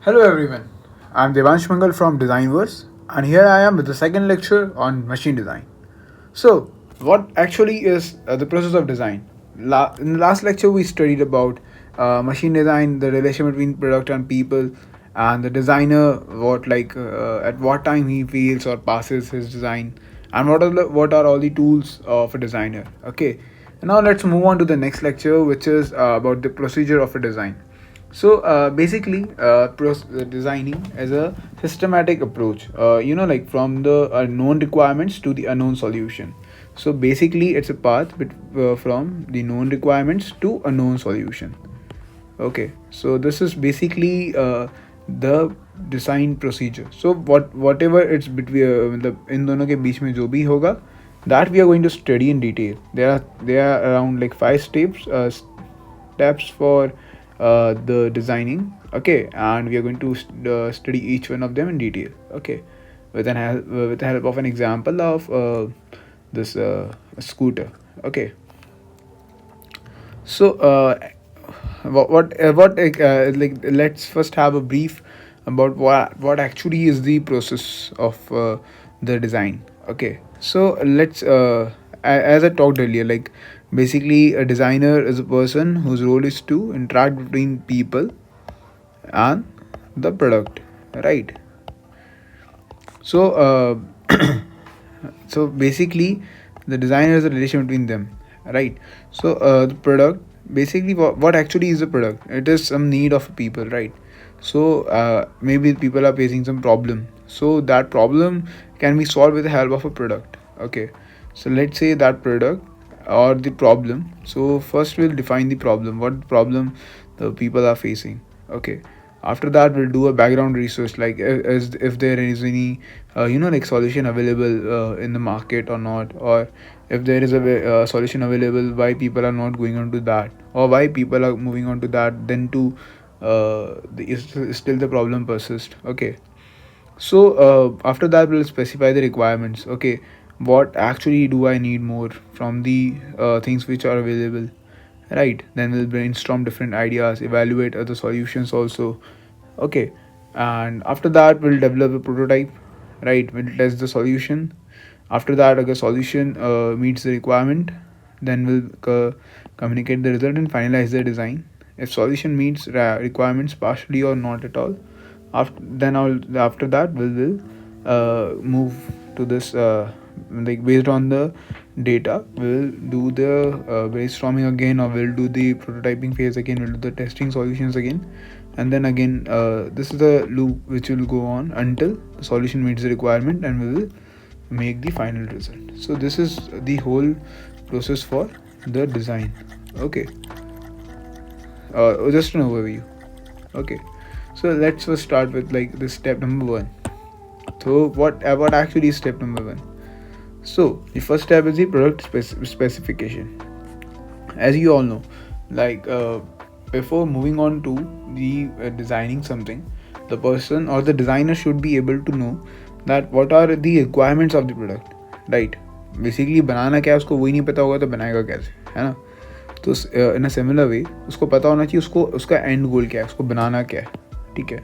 Hello everyone, I'm Devansh Mangal from DesignVerse, and here I am with the second lecture on machine design. So, what actually is the process of design? In the last lecture, we studied about machine design, the relation between product and people, and the designer, at what time he feels or passes his design, and what are all the tools of a designer. Okay, and now let's move on to the next lecture, which is about the procedure of a design. So designing as a systematic approach, like from the known requirements to the unknown solution. So basically, it's a path from the known requirements to a known solution. Okay, so this is basically the design procedure. So whatever it's between the इन दोनों के बीच में जो भी होगा, that we are going to study in detail. There are around like 5 steps for the designing. Okay, and we are going to study each one of them in detail. Okay, with the help of an example of this scooter. Okay, so like let's first have a brief about what actually is the process of the design. Okay, so let's as I talked earlier, like basically a designer is a person whose role is to interact between people and the product, right? So so basically the designer is the relation between them, right? So the product, basically what actually is the product? It is some need of people, right? So maybe people are facing some problem, so that problem can be solved with the help of a product. Okay, so let's say that product or the problem. So first we'll define the problem, what problem the people are facing. Okay, after that we'll do a background research, like if there is any like solution available in the market or not, or if there is a solution available, why people are not going on to that, or why people are moving on to that, then to still the problem persists. Okay, so after that we'll specify the requirements. Okay, what actually do I need more from the things which are available, right? Then we'll brainstorm different ideas, evaluate other solutions also. Okay, and after that we'll develop a prototype, right? We'll test the solution. After that, if the solution meets the requirement, then we'll communicate the result and finalize the design. If solution meets requirements partially or not at all, after that we will move to this like based on the data, we'll do the brainstorming again, or we'll do the prototyping phase again, we'll do the testing solutions again, and then again this is the loop which will go on until the solution meets the requirement, and we will make the final result. So this is the whole process for the design. Okay, just an overview. Okay, so let's first start with like this step number 1. So what actually is step number 1? So the first step is the product specification. As you all know, like before moving on to the designing something, the person or the designer should be able to know that what are the requirements of the product, right? Basically बनाना क्या है उसको वही नहीं पता होगा तो बनाएगा कैसे, है ना? तो इन अ सिमिलर वे उसको पता होना चाहिए उसको उसका एंड गोल क्या है, उसको बनाना क्या है. ठीक है,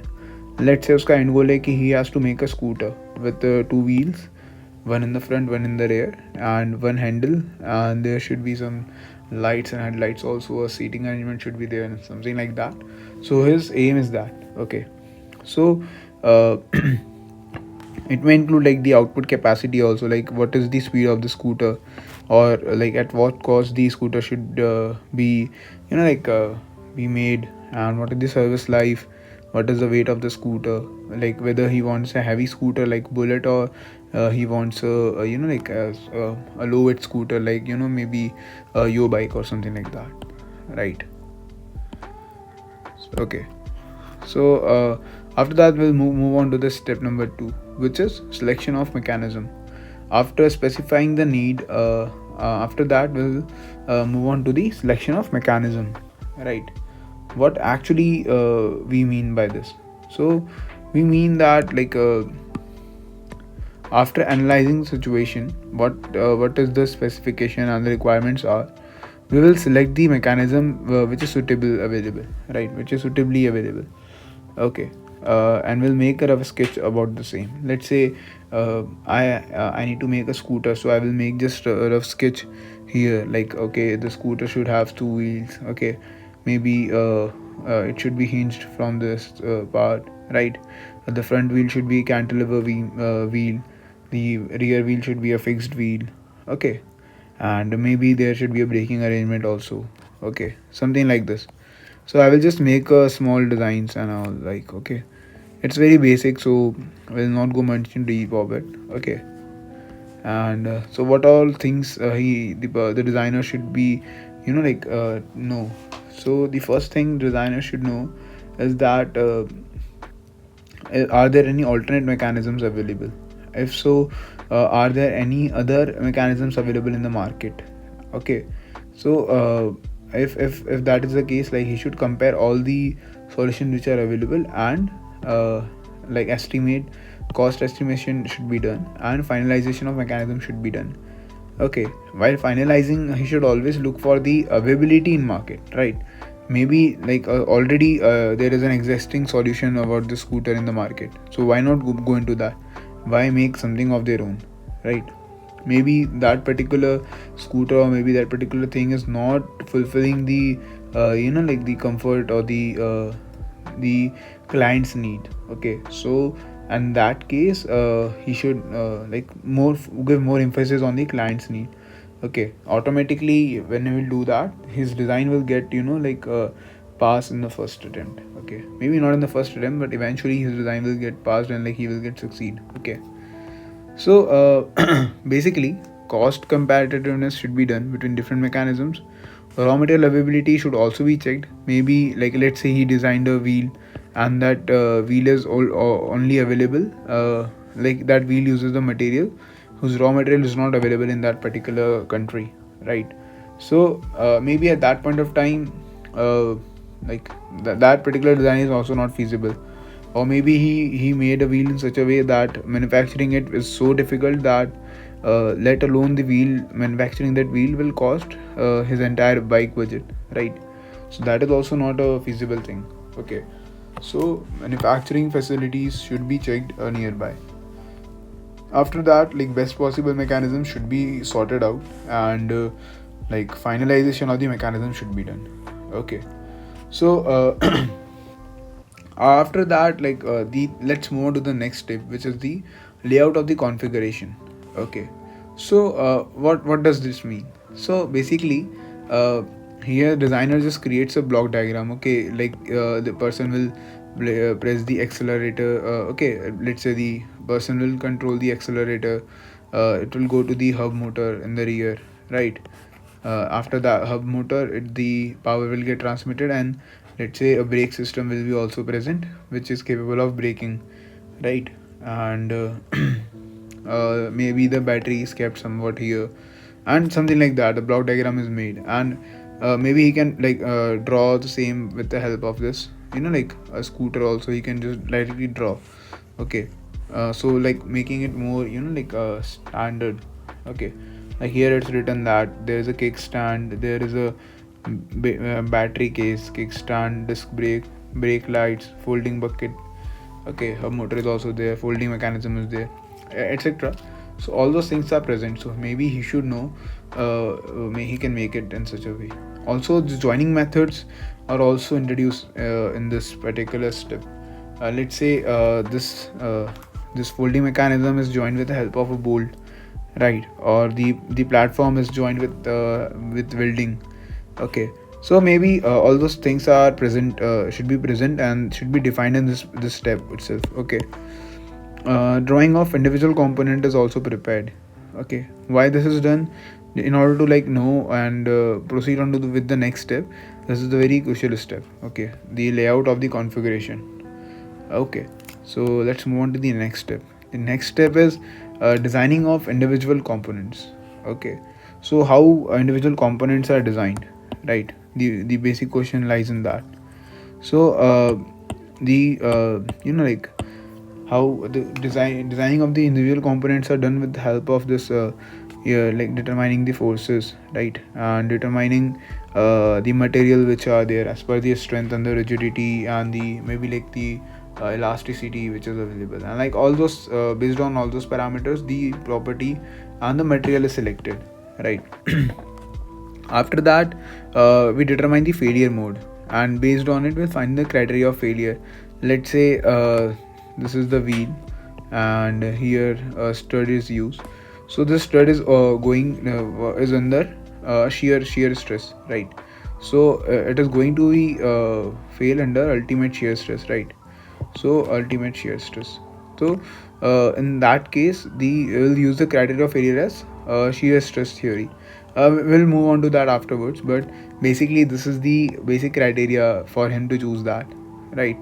लेट्स से उसका एंड गोल है कि he has to make a scooter with 2 wheels, one in the front, one in the rear, and one handle, and there should be some lights and headlights also, a seating arrangement should be there and something like that. So his aim is that. Okay, so it may include like the output capacity also, like what is the speed of the scooter, or like at what cost the scooter should be be made, and what is the service life, what is the weight of the scooter, like whether he wants a heavy scooter like bullet, or he wants a low weight scooter like maybe a yo bike or something like that, right? Okay, so after that we'll move on to the step number 2, which is selection of mechanism. After specifying the need, after that we'll move on to the selection of mechanism, right? What actually we mean by this? So we mean that like after analyzing the situation, what is the specification and the requirements are, we will select the mechanism which is suitably available. Okay, and will make a rough sketch about the same. Let's say I need to make a scooter, so I will make just a rough sketch here, like okay, the scooter should have two wheels, okay, maybe it should be hinged from this part, right? The front wheel should be cantilever wheel, the rear wheel should be a fixed wheel, okay, and maybe there should be a braking arrangement also, okay, something like this. So I will just make a small designs and all, like okay, it's very basic, so I will not go much into deep of it, okay. And so what all things the designer should be, know. So the first thing designer should know is that are there any alternate mechanisms available? If so, are there any other mechanisms available in the market? Okay, so if that is the case, like he should compare all the solutions which are available, and like estimate cost estimation should be done, and finalization of mechanism should be done. Okay, while finalizing he should always look for the availability in market, right? Maybe like already there is an existing solution about the scooter in the market, so why not go into that? Why make something of their own, right? Maybe that particular scooter or maybe that particular thing is not fulfilling the like the comfort or the client's need, okay. So in that case he should give more emphasis on the client's need, okay. Automatically when he will do that, his design will get pass in the first attempt, okay. Maybe not in the first attempt, but eventually his design will get passed and like he will get succeed, okay. So basically cost competitiveness should be done between different mechanisms. Raw material availability should also be checked. Maybe like let's say he designed a wheel, and that wheel is only available, like that wheel uses the material whose raw material is not available in that particular country, right? So maybe at that point of time that particular design is also not feasible. Or maybe he made a wheel in such a way that manufacturing it is so difficult that let alone the wheel, manufacturing that wheel will cost his entire bike budget, right? So that is also not a feasible thing, okay. So manufacturing facilities should be checked nearby. After that, like best possible mechanism should be sorted out, and like finalization of the mechanism should be done, okay. So after that, let's move on to the next step, which is the layout of the configuration, okay. So what does this mean? So basically here designer just creates a block diagram, okay. Like the person will press the accelerator, okay. Let's say the person will control the accelerator, it will go to the hub motor in the rear, right? After the hub motor, the power will get transmitted, and let's say a brake system will be also present, which is capable of braking, right? And maybe the battery is kept somewhat here, and something like that. The block diagram is made, and maybe he can draw the same with the help of this, like a scooter also he can just lightly draw, okay. So like making it more standard, okay. Like here it's written that there is a kickstand, there is a battery case, kickstand, disc brake lights, folding bucket, okay. Hub motor is also there, folding mechanism is there, etc. So all those things are present, so maybe he should know, he can make it in such a way. Also the joining methods are also introduced in this particular step. Let's say this folding mechanism is joined with the help of a bolt, right? Or the platform is joined with welding, okay. So maybe all those things are present, should be present and should be defined in this step itself, okay. Drawing of individual component is also prepared, okay. Why this is done? In order to know and proceed on to with the next step. This is the very crucial step, okay. The layout of the configuration, okay. So let's move on to the next step. The next step is designing of individual components, okay. So how individual components are designed, right? The basic question lies in that. So how the designing of the individual components are done with the help of this determining the forces, right? And determining the material which are there as per the strength and the rigidity and the maybe like the elasticity which is available, and like all those based on all those parameters the property and the material is selected, right? After that we determine the failure mode, and based on it we'll find the criteria of failure. Let's say this is the wheel, and here a stud is used. So this stud is is under shear stress, right? So it is going to be fail under ultimate shear stress, right? So ultimate shear stress. So in that case the we'll use the criteria of failure as shear stress theory. We'll move on to that afterwards, but basically this is the basic criteria for him to choose that, right?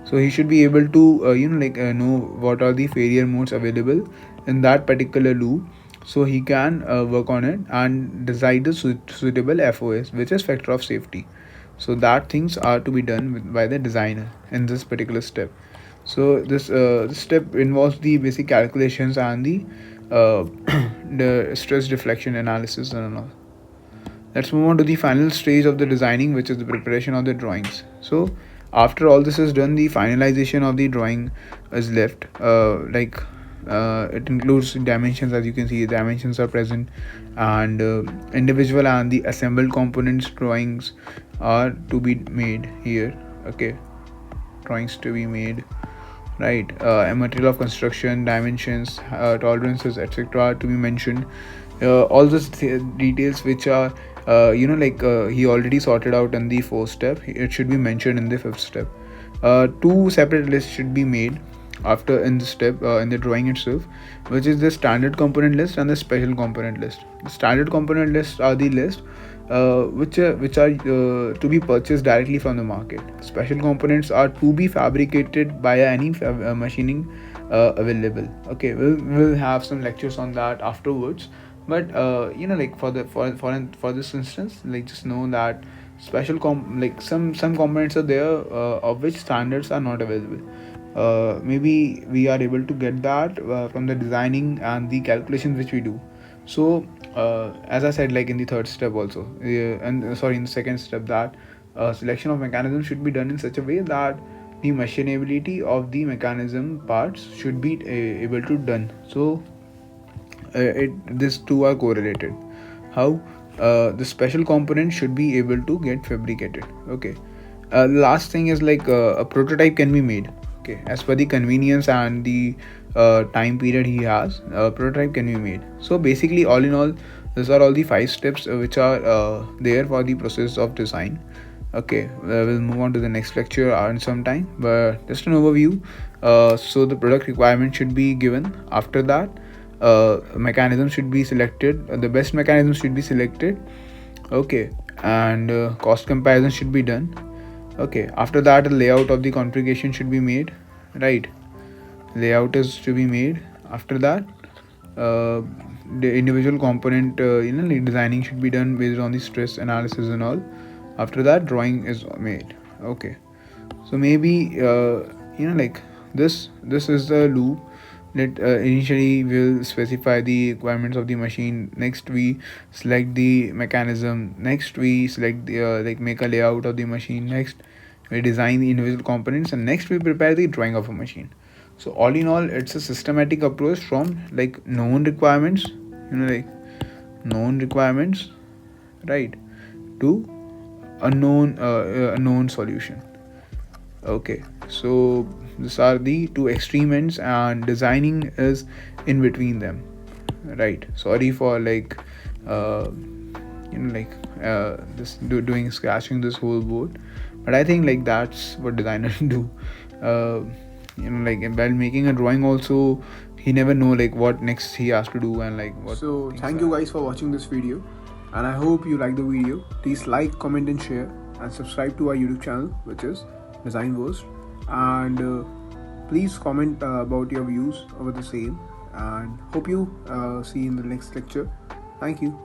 So he should be able to know what are the failure modes available in that particular loop, so he can work on it and decide the suitable FOS, which is factor of safety. So that things are to be done by the designer in this particular step. So this step involves the basic calculations and uh, the stress deflection analysis and all. Let's move on to the final stage of the designing, which is the preparation of the drawings. So after all this is done, the finalization of the drawing is left. It includes dimensions. As you can see, dimensions are present, and individual and the assembled components drawings are to be made here. Okay, drawings to be made, right? A material of construction, dimensions, tolerances, etc. to be mentioned. All those details which are he already sorted out in the fourth step, it should be mentioned in the fifth step. Two separate lists should be made after in the step in the drawing itself, which is the standard component list and the special component list. The standard component lists are the list which are to be purchased directly from the market. Special components are to be fabricated via any machining available. Okay, we'll have some lectures on that afterwards, but for this instance, like just know that some components are there of which standards are not available. Maybe we are able to get that from the designing and the calculations which we do. So as I said, like in the third step also, in the second step, that selection of mechanism should be done in such a way that the machinability of the mechanism parts should be able to done. So these two are correlated. How the special component should be able to get fabricated. Okay. Last thing is like a prototype can be made. Okay, as per the convenience and the time period he has, a prototype can be made. So basically, all in all, these are all the 5 steps which are there for the process of design. Okay, we'll move on to the next lecture in some time, but just an overview. So the product requirement should be given. After that, mechanism should be selected. The best mechanism should be selected. Okay, and cost comparison should be done. Okay, after that, a layout of the configuration should be made, right? Layout is to be made. After that, the individual component designing should be done based on the stress analysis and all. After that, drawing is made. Okay, so maybe this is the loop. Initially we'll specify the requirements of the machine. Next we select the mechanism. Next we select the make a layout of the machine. Next we design the individual components, and next we prepare the drawing of a machine. So all in all, it's a systematic approach from like known requirements, right, to a known solution. Okay, so these are the two extreme ends, and designing is in between them, right? Sorry for doing scratching this whole board, but I think like that's what designers do. While making a drawing also, he never know like what next he has to do and like what. So thank you guys for watching this video, and I hope you like the video. Please like, comment and share, and subscribe to our YouTube channel, which is DesignVerse, and please comment about your views over the same, and hope you see you in the next lecture. Thank you.